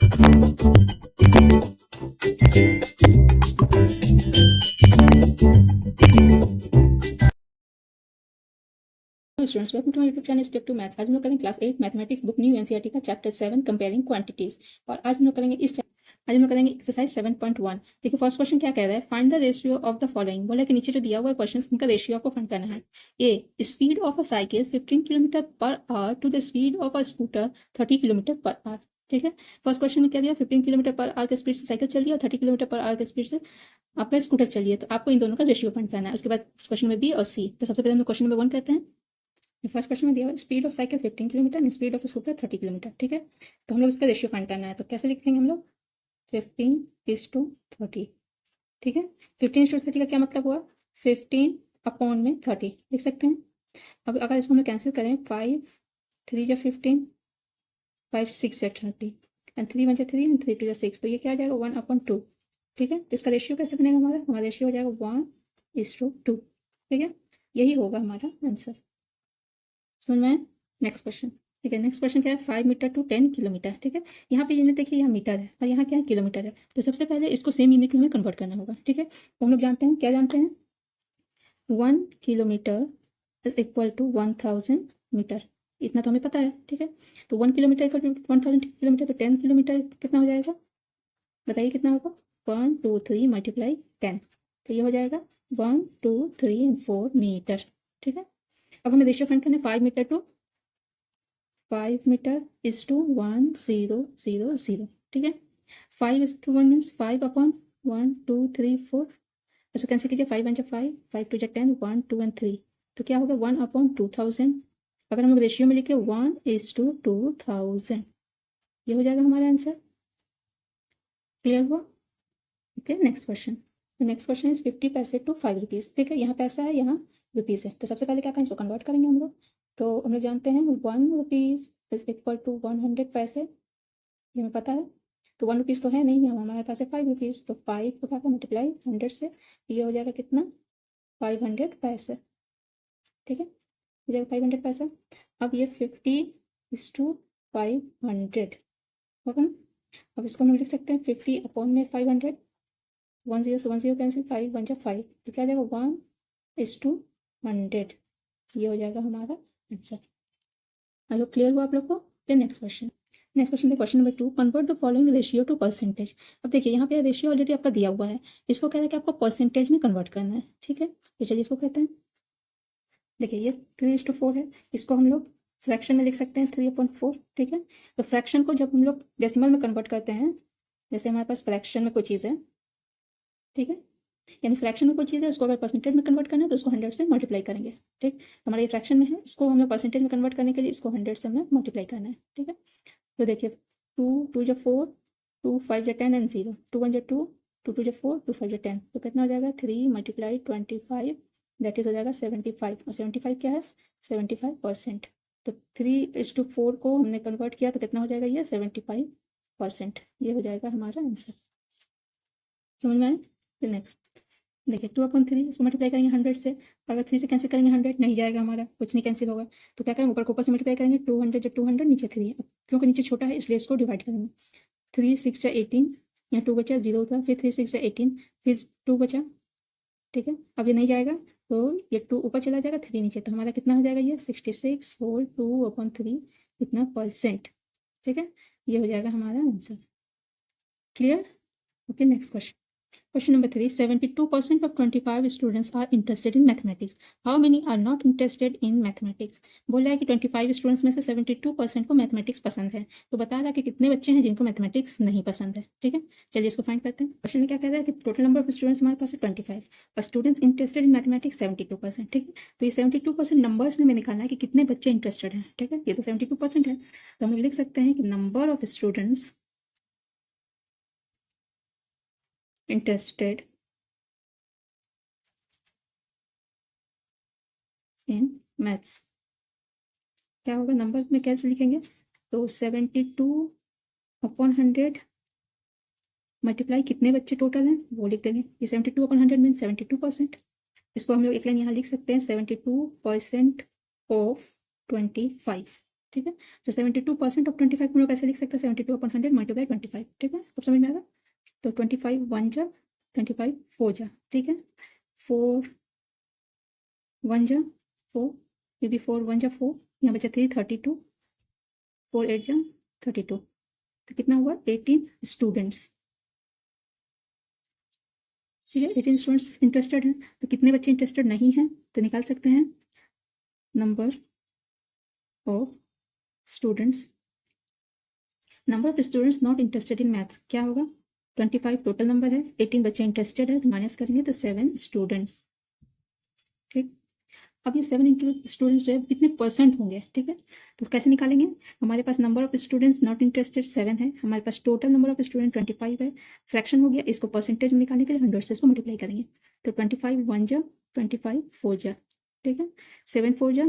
Students welcome to my YouTube channel step to maths. आज हम लोग करेंगे class 8 mathematics book new NCERT का चैप्टर 7 कंपेयरिंग क्वांटिटीज। और आज हम लोग करेंगे एक्सरसाइज 7.1। देखिए फर्स्ट क्वेश्चन क्या कह रहा है, find the ratio of the following. बोला कि नीचे जो दिया हुआ है क्वेश्चन उनका रेशियो आपको फाइंड करना है। A speed of a cycle 15 kilometre per hour to the speed of a scooter 30 kilometre per hour. ठीक है, फर्स्ट क्वेश्चन में क्या दिया, 15 किलोमीटर पर आवर के स्पीड से साइकिल चल रही है और 30 किलोमीटर पर आवर के स्पीड से आपका स्कूटर चलिए, तो आपको इन दोनों का रेशियो फाइंड करना है। उसके बाद क्वेश्चन में बी और सी। तो सबसे पहले हम लोग क्वेश्चन नंबर 1 कहते हैं। फर्स्ट क्वेश्चन में दिया हुआ speed of cycle 15 kilometre and speed of scooter 30 kilometre. ठीक है, तो हम लोग इसका रेशियो फाइंड करना है। तो कैसे लिखेंगे हम लोग, 15:30। ठीक है, 15:30 का क्या मतलब हुआ, 15/30 लिख सकते हैं। अब अगर इसको हम लोग कैंसिल करें, 5 3 या 15, 5 6 या 30 एंड 3 1 3 एंड 3 2 या 6, तो ये क्या आ जाएगा 1/2। ठीक है, तो इसका रेशियो कैसे बनेगा, हमारा रेशियो हो जाएगा 1:2। ठीक है, यही होगा हमारा आंसर। समझ में आया? Next question. ठीक है, नेक्स्ट क्वेश्चन क्या है, 5 मीटर टू 10 किलोमीटर। ठीक है, यहाँ पे यूनिट देखिए, यहाँ मीटर है और यहाँ क्या है, किलोमीटर है। तो सबसे पहले इसको सेम यूनिट में हमें कन्वर्ट करना होगा। ठीक है, तो हम लोग जानते हैं, क्या जानते हैं, 1 kilometre is equal to 1000 metre. इतना तो हमें पता है। ठीक है, तो 1 किलोमीटर इक्वल टू 1000 किलोमीटर, तो 10 किलोमीटर कितना हो जाएगा, बताइए कितना होगा, 1 2 3 मल्टीप्लाई 10, तो ये हो जाएगा 1 2 3 एंड 4 मीटर। ठीक है, अब हमें रेशियो फाइंड करना है 5 metre to 5 metre is to 1 0 0 0। ठीक है, 5:1 मीन्स 5/1 2 3 4। ऐसा कैंसिल कीजिए, 5 1 5 5 2 10 1 2 एंड 3, तो क्या होगा 1/2000। अगर हम लोग रेशियो में लिखे 1:2000, ये हो जाएगा हमारा आंसर। क्लियर हुआ? Okay, next question. Next question is 50 पैसे टू 5 रुपीज़। ठीक है, यहाँ पैसा है, यहाँ रुपीज़ है, तो सबसे पहले क्या करेंगे, इसको कन्वर्ट करेंगे हम लोग। तो हम लोग जानते हैं 1 रुपीज़ इज इक्वल टू 100 पैसे, ये हमें पता है। तो 1 रुपीज़ तो है नहीं, हम हमारे पास है 5 रुपीज़, तो 5 को क्या मल्टीप्लाई 100 से, ये हो जाएगा कितना, 500 पैसे। ठीक है, हो जाएगा 500 पैसे। अब ये 50:500 होगा ना। अब इसको हम लोग लिख सकते हैं 50/500, 1 0 से 1 0 कैंसिल, 5 1 जा 5, तो क्या जाएगा 1:100, ये हो जाएगा हमारा आंसर। आई होप क्लियर हुआ आप लोग को। फिर नेक्स्ट क्वेश्चन। नेक्स्ट क्वेश्चन है question number 2, convert the following ratio two percentage. अब देखिए यहाँ पे रेशियो ऑलरेडी आपका दिया हुआ है, इसको कह रहा है कि आपको परसेंटेज में कन्वर्ट करना है। ठीक है, तो चलिए इसको कहते हैं, देखिए ये 3:4 है, इसको हम लोग फ्रैक्शन में लिख सकते हैं 3/4। ठीक है, तो फ्रैक्शन को जब हम लोग डेसिमल में कन्वर्ट करते हैं, जैसे हमारे पास फ्रैक्शन में कोई चीज़ है, ठीक है, यानी फ्रैक्शन में कोई चीज़ है, उसको अगर परसेंटेज में कन्वर्ट करना है तो उसको 100 से मल्टीप्लाई करेंगे। ठीक, तो हमारा ये फ्रैक्शन में है, इसको हम लोग परसेंटेज में कन्वर्ट करने के लिए इसको 100 से हमें मल्टीप्लाई करना है। ठीक है, तो देखिए 2 2 जा 4, 2 5 जा 10 एंड 0, 2 1 जा 2, 2 2 जा 4, 2 5 जा 10, तो कितना हो जाएगा 3 मल्टीप्लाई 25, दैट इज हो जाएगा 75। और 75 क्या है, 75%। तो 3:4 को हमने कन्वर्ट किया तो कितना हो जाएगा, ये 75%, ये हो जाएगा हमारा आंसर। समझ में आए? फिर नेक्स्ट देखिए 2/3, इसको मल्टीप्लाई करेंगे 100 से, अगर 3 से कैंसिल करेंगे 100 नहीं जाएगा, हमारा कुछ नहीं कैंसिल होगा, तो क्या करेंगे, ऊपर को ऊपर से मल्टीप्लाई करेंगे, 200 जब 200, नीचे 3, अब क्योंकि नीचे छोटा है इसलिए इसको डिवाइड करेंगे। 3 6 जा 18, यहाँ 2 बचा, 0 था, फिर 3 6 जा 18, फिर 2 बचा। ठीक है, अब ये नहीं जाएगा तो ये 2 ऊपर चला जाएगा, 3 नीचे, तो हमारा कितना हो जाएगा, ये 66 होल 2/3 कितना परसेंट। ठीक है, ये हो जाएगा हमारा answer. Clear? Okay, next question. Question number 3, 72% of 25 students are interested in mathematics. How many are not interested in mathematics? बोला है कि 25 स्टूडेंट्स में से 72% को मैथमेटिक्स पसंद है, तो बता रहा है कि कितने बच्चे हैं जिनको मैथमेटिक्स नहीं पसंद है। ठीक है, चलिए इसको फाइंड करते हैं। क्वेश्चन में क्या कह रहा है कि टोटल नंबर ऑफ स्टूडेंट्स हमारे पास है 25 और स्टूडेंट्स इंटरेस्टेड इन मैथमेटिक्स 72%। ठीक है, तो ये 72% नंबर्स में हमें निकालना है कि कितने बच्चे इंटरेस्टेड हैं। ठीक है, ये तो 72% है, तो हम लिख सकते हैं कि number of students interested in maths, क्या होगा, नंबर में कैसे लिखेंगे, तो 72/100 मल्टीप्लाई कितने बच्चे टोटल हैं वो लिख देंगे, ये 72/100 मीन 72%। इसको हम लोग एक लाइन यहाँ लिख सकते हैं, 72% ऑफ 25। ठीक है। तो 72% ऑफ 25 हम लोग कैसे लिख सकते हैं, 72/100 मल्टीप्लाई 25, ठीक है। अब समझ में आ रहा। तो 25 1 जा 25 4 जा, ठीक है। 4 1 जा 4, ये भी 4 1 जा 4, यहाँ बचा 3 32, 4 8 जा 32, तो कितना हुआ 18 स्टूडेंट्स, ठीक है। 18 स्टूडेंट्स इंटरेस्टेड हैं, तो कितने बच्चे इंटरेस्टेड नहीं हैं, तो निकाल सकते हैं number of students, number of students not interested in maths क्या होगा, 25 टोटल नंबर है, 18 बच्चे इंटरेस्टेड है, तो माइनस करेंगे तो 7 स्टूडेंट्स, ठीक। अब ये 7 स्टूडेंट्स जो है कितने परसेंट होंगे, ठीक है। तो कैसे निकालेंगे, हमारे पास number of students not interested 7 है, हमारे पास टोटल नंबर ऑफ स्टूडेंट 25 है, फ्रैक्शन हो गया, इसको परसेंटेज में निकालने के लिए 100 से इसको मल्टीप्लाई करेंगे, तो 25 1 जा 25 4 जा, ठीक है। 7 4 जा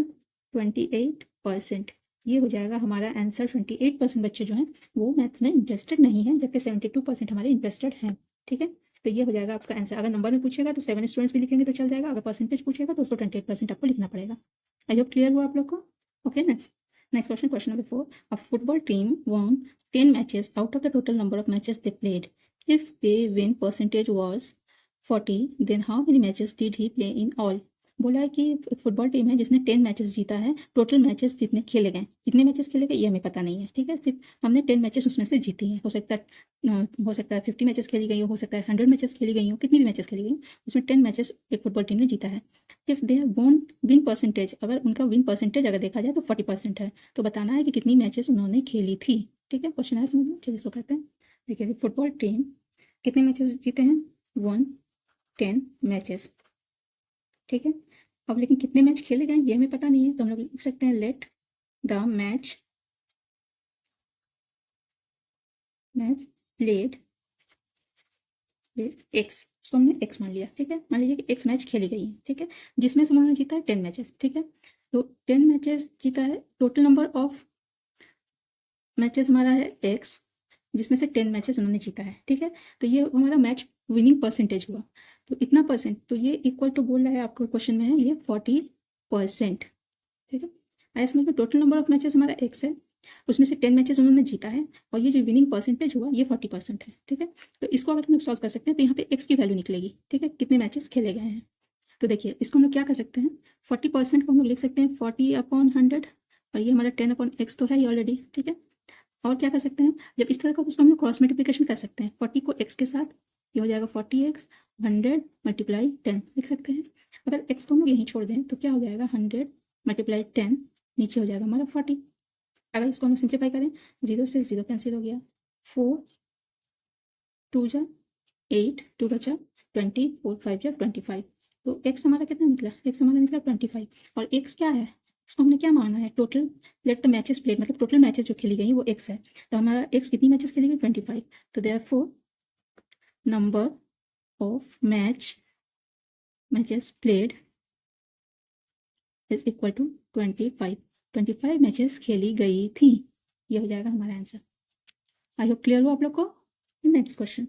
28%, ये हो जाएगा हमारा आंसर। 28% बच्चे जो हैं वो मैथ्स में इंटरेस्टेड नहीं है, जबकि 72% हमारे इंटरेस्टेड हैं, ठीक है। तो ये हो जाएगा आपका आंसर। अगर नंबर में पूछेगा तो 7 स्टूडेंट्स भी लिखेंगे तो चल जाएगा, अगर परसेंटेज पूछेगा तो उसको 28% आपको लिखना पड़ेगा। आई होप क्लियर हुआ आप लोग को। Okay, next question, question number 4। A football team won 10 matches out of the total number of matches they played. If they win percentage was 40, then how many matches did he play in all. बोला है कि एक football team है जिसने 10 matches जीता है, total matches जितने खेले गए, कितने मैचेस खेले गए ये हमें पता नहीं है, ठीक है। सिर्फ हमने 10 मैचेस उसमें से जीती हैं, हो सकता है 50 मैचेस खेली गई हो सकता है 100 मैचेस खेली गई हो, कितनी भी मैचेस खेली गई, उसमें 10 मैचेस एक फुटबॉल टीम ने जीता है। इफ दे हैव वोन विन परसेंटेज, अगर उनका विन परसेंटेज अगर देखा जाए तो 40% है, तो बताना है कि कितनी मैचेस उन्होंने खेली थी, ठीक है। क्वेश्चन है समझ में, चलिए इसको कहते हैं। देखिए फुटबॉल टीम कितने मैचेस जीते हैं, 10 मैचेस, ठीक है। अब लेकिन कितने मैच खेले गए ये हमें पता नहीं है, तो हम लोग लिख सकते हैं let the match played x, उसको हमने एक्स मान लिया, ठीक है। मान लीजिए कि एक्स मैच खेली गई है, ठीक है, जिसमें से उन्होंने जीता है 10 मैचेस, ठीक है। तो 10 मैचेस जीता है, टोटल नंबर ऑफ मैचेस हमारा है एक्स, जिसमें से 10 मैचेस उन्होंने जीता है, ठीक है। तो ये हमारा मैच विनिंग परसेंटेज हुआ, तो इतना परसेंट, तो ये इक्वल टू बोल रहा है आपको क्वेश्चन में है ये 40%, ठीक है। आया समझ में। टोटल नंबर ऑफ मैचेस हमारा एक्स है, उसमें से 10 मैचेस उन्होंने जीता है, और ये जो विनिंग परसेंटेज हुआ ये 40% है, ठीक है। तो इसको अगर हम लोग सॉल्व कर सकते हैं तो यहाँ पे एक्स की वैल्यू निकलेगी, ठीक है, कितने मैचेस खेले गए हैं। तो देखिए इसको हम लोग क्या कर सकते हैं, 40% को हम लोग लिख सकते हैं 40/100, और ये हमारा 10/x तो है ही ऑलरेडी, ठीक है। और क्या कर सकते हैं, जब इस तरह का तो उसको हम लोग क्रॉस मल्टीप्लिकेशन कर सकते हैं, 40 को x के साथ, ये हो जाएगा 40x 100 × 10 लिख सकते हैं। अगर x को हम लोग यहीं छोड़ दें तो क्या हो जाएगा 100 × 10, नीचे हो जाएगा हमारा 40। अगर इसको हम सिंप्लीफाई करें, 0 से 0 कैंसिल हो गया, 4 2 जा 8, 2 बचा 20, 4 5 जा 25, तो x हमारा कितना निकला, x हमारा निकला 25, और x क्या है, इसको हमने क्या माना है, total let the matches played, मतलब टोटल मैचेस जो खेली गई वो x है, तो हमारा x कितनी मैचेस खेली गई 25, तो therefore number of matches played is equal to 25 matches खेली गई थी, ये हो जाएगा हमारा आंसर। आई होप क्लियर हुआ आप लोग को। Next question,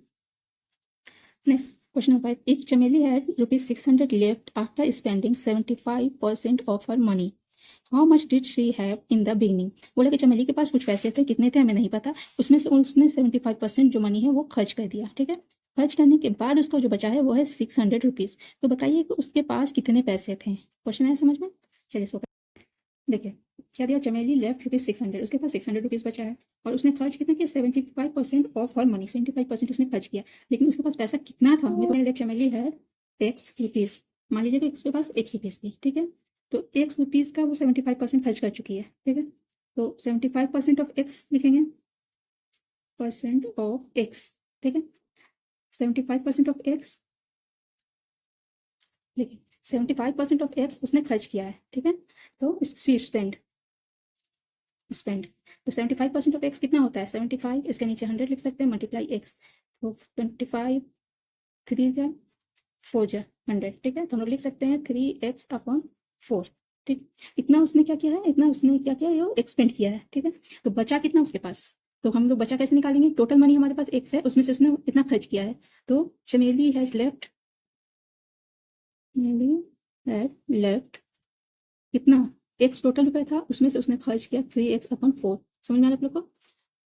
question number 5. If Chameli had rupees 600 left after spending 75% of her money, how much did she have in the beginning? बोला कि चमेली के पास कुछ पैसे थे, कितने थे हमें नहीं पता, उसमें से उसने 75% जो मनी है वो खर्च कर दिया, ठीक है। खर्च करने के बाद उसका जो बचा है वो है 600 रुपीज़, तो बताइए कि उसके पास कितने पैसे थे। क्वेश्चन है समझ में, चलिए सो देखिए क्या दिया, चमेली लेफ्ट ₹600, उसके पास 600 रुपीज़ बचा है, और उसने खर्च कितना किया 75% ऑफ हर मनी, 75% उसने खर्च किया, लेकिन उसके पास पैसा कितना था, मैं तो लेट चमेली है एक्स रुपीज़, मान लीजिए कि उसके पास एक्स रुपीज़ थी, ठीक है। तो एक्स रुपीज़ का वो 75% खर्च कर चुकी है, ठीक है। तो 75% ऑफ एक्स लिखेंगे, परसेंट ऑफ एक्स, ठीक है। 75% ऑफ एक्स लिखिए, 75% ऑफ एक्स उसने खर्च किया है, ठीक है। तो सी स्पेंड, तो 75% ऑफ एक्स कितना होता है 75, इसके नीचे 100 लिख सकते हैं, मल्टीप्लाई एक्स, तो 25 3 जा 4 जा 100, ठीक है। तो हम लोग लिख सकते हैं 3x/4, ठीक। इतना उसने क्या किया है, इतना उसने क्या किया है, एक्सपेंड किया है, ठीक है। तो बचा कितना उसके पास, तो हम लोग बचा कैसे निकालेंगे, टोटल मनी हमारे पास एक्स है, उसमें से उसने इतना खर्च किया है, तो चमेली हैज लेफ्ट कितना एक्स टोटल रुपये था, उसमें से उसने खर्च किया 3x/4। समझ में आ रहा है आप लोग को?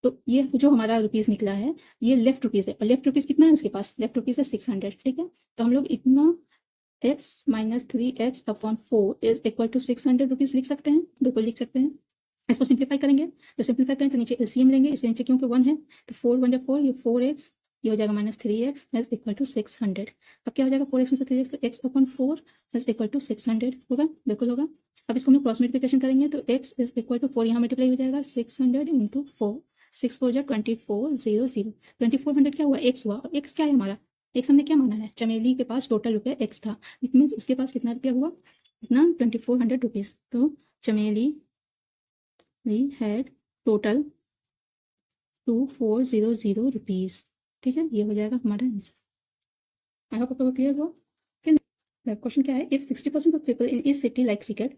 तो ये जो हमारा रुपीज़ निकला है ये लेफ्ट रुपीज़ है, और लेफ्ट रुपीज़ कितना है उसके पास? लेफ्ट रुपीज़ है 600। ठीक है, तो हम लोग इतना x minus 3x/4 is equal to 600 rupees लिख सकते हैं। बिल्कुल लिख सकते हैं। इसको सिंप्लीफाई करेंगे, तो सिंप्लीफाई करें तो नीचे एलसीएम लेंगे, इसके नीचे क्योंकि 1 है तो 4 1 4, ये 4x, ये हो जाएगा minus 3x is equal to 600। अब क्या हो जाएगा 4x में से 3x, तो x/4 इज इक्वल टू 600 होगा। बिल्कुल होगा। अब इसको हम लोग क्रॉस मल्टीप्लिकेशन करेंगे तो x इज इक्वल टू 4 यहाँ मल्टीप्लाई हो जाएगा 600 इंटू 4, 6 4 जा 2400, 2400 क्या हुआ? x हुआ। और x क्या है हमारा? x हमने क्या माना है? चमेली के पास टोटल रुपये x था, इसमें उसके पास कितना रुपया हुआ? इतना 2400 रुपीज़। तो चमेली we had total 2400 रुपीज़। ठीक है, ये हो जाएगा हमारा आंसर। आई होप आप लोगों को क्लियर हो। क्वेश्चन क्या है? इफ 60% ऑफ पीपल इन इस city like cricket,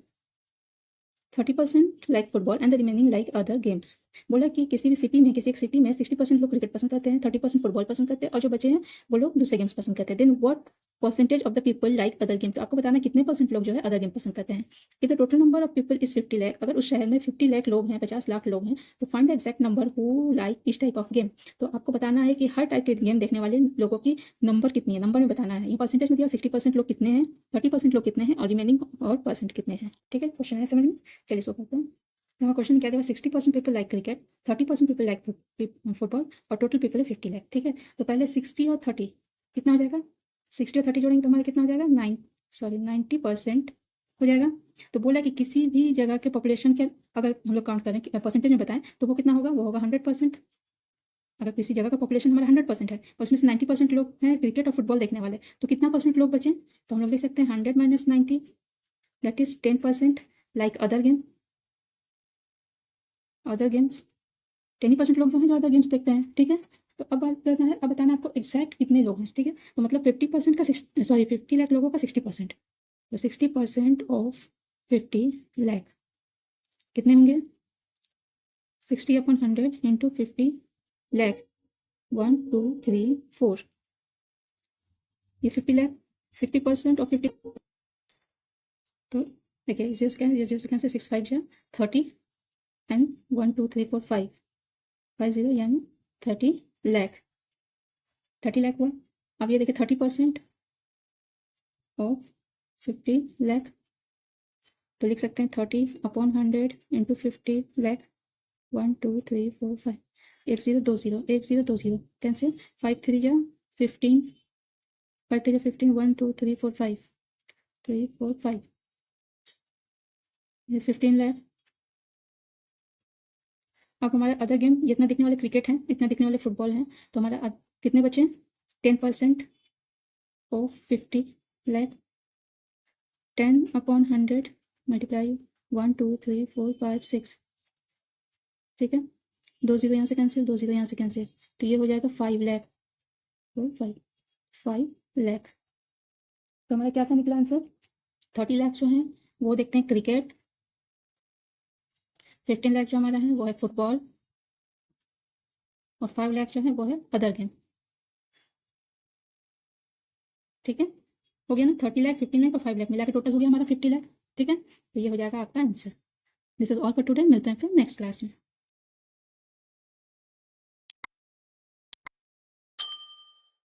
30% like football and the remaining like other games. बोला कि किसी भी सिटी में, किसी एक सिटी में 60% लोग क्रिकेट पसंद करते हैं, 30% फुटबॉल पसंद करते हैं, और जो बचे हैं वो लोग दूसरे गेम्स पसंद करते हैं। Then what percentage of the people like other games. तो आपको बताना कितने परसेंट लोग जो है अदर गेम पसंद करते हैं। If the total number of people is 50 lakh, अगर उस शहर में 50 लाख लोग हैं, 50 लाख लोग हैं, तो find the exact number who like इस टाइप ऑफ गेम। तो आपको बताना है कि हर टाइप के गेम देखने वाले लोगों की नंबर कितनी है, नंबर में बताना है। ये परसेंटेज में दिया 60% लोग कितने हैं, 30% लोग कितने हैं, और रिमेनिंग और परसेंट कितने हैं। ठीक है, क्वेश्चन है समझ में? चलिए सो करते हैं। हमारा क्वेश्चन क्या था? 60% people like cricket, 30% people like football, और टोटल पीपल है 50 लाख। ठीक है, तो पहले 60 और 30 कितना हो जाएगा? 60 और 30 जोड़ेंगे तो हमारा कितना हो जाएगा? 90% हो जाएगा। तो बोला कि किसी भी जगह के पॉपुलेशन के अगर हम लोग काउंट करें परसेंटेज में बताएं तो वो कितना होगा? वो होगा 100%। अगर किसी जगह का पॉपुलेशन हमारा 100% है और उसमें से 90% लोग हैं क्रिकेट और फुटबॉल देखने वाले, तो कितना परसेंट लोग बचे? तो हम लोग लिख सकते हैं 100 minus 90, that is 10% like other game, other games. 10% लोग जो हैं जो अदर गेम्स देखते हैं। ठीक है, तो अब बात करना है, अब बताना है आपको एग्जैक्ट कितने लोग हैं। ठीक है, तो मतलब 50% का 50 लाख लोगों का 60%, तो 60% ऑफ 50 लाख कितने होंगे? 60/100 इंटू 50 लाख, 1 2 3 4, ये 50 लाख 60% ऑफ 50। तो देखिए इसे उसके से 6 5 जा 30 एंड 1 2 3 4 5 5 0 यानी 30 लाख, 30 लाख हुआ। अब ये देखिए 30% ऑफ 50 लाख, तो लिख सकते हैं 30/100 इंटू 50 लाख, 1 2 3 4 5, 1 0 2 0, 1 0 2 0 कैंसिल, 5 3 जा 15, 5 3 जा 15, 1 2 3 4 5, 3 4 5, ये 15 लाख। अब हमारे अदर गेम जितना दिखने वाले क्रिकेट हैं, इतना दिखने वाले फुटबॉल हैं, तो हमारा कितने बचे? 10% ऑफ 50 लाख, 10/100 मल्टीप्लाई 1 2 3 4 5 6। ठीक है, 2 0 यहाँ से कैंसिल, 2 0 यहाँ से कैंसिल, तो ये हो जाएगा 5 लाख, 5 लाख। तो हमारा क्या था निकला आंसर? 30 लाख जो है वो देखते हैं क्रिकेट, 15 लाख जो हमारा है वो है फुटबॉल, और 5 लाख जो है वो है अदर गेम। ठीक है, हो गया ना? 30 लाख, 15 लाख और 5 लाख मिला के टोटल हो गया हमारा 50 लाख। ठीक है, तो ये हो जाएगा आपका answer. This is all for today, मिलते हैं फिर नेक्स्ट क्लास में।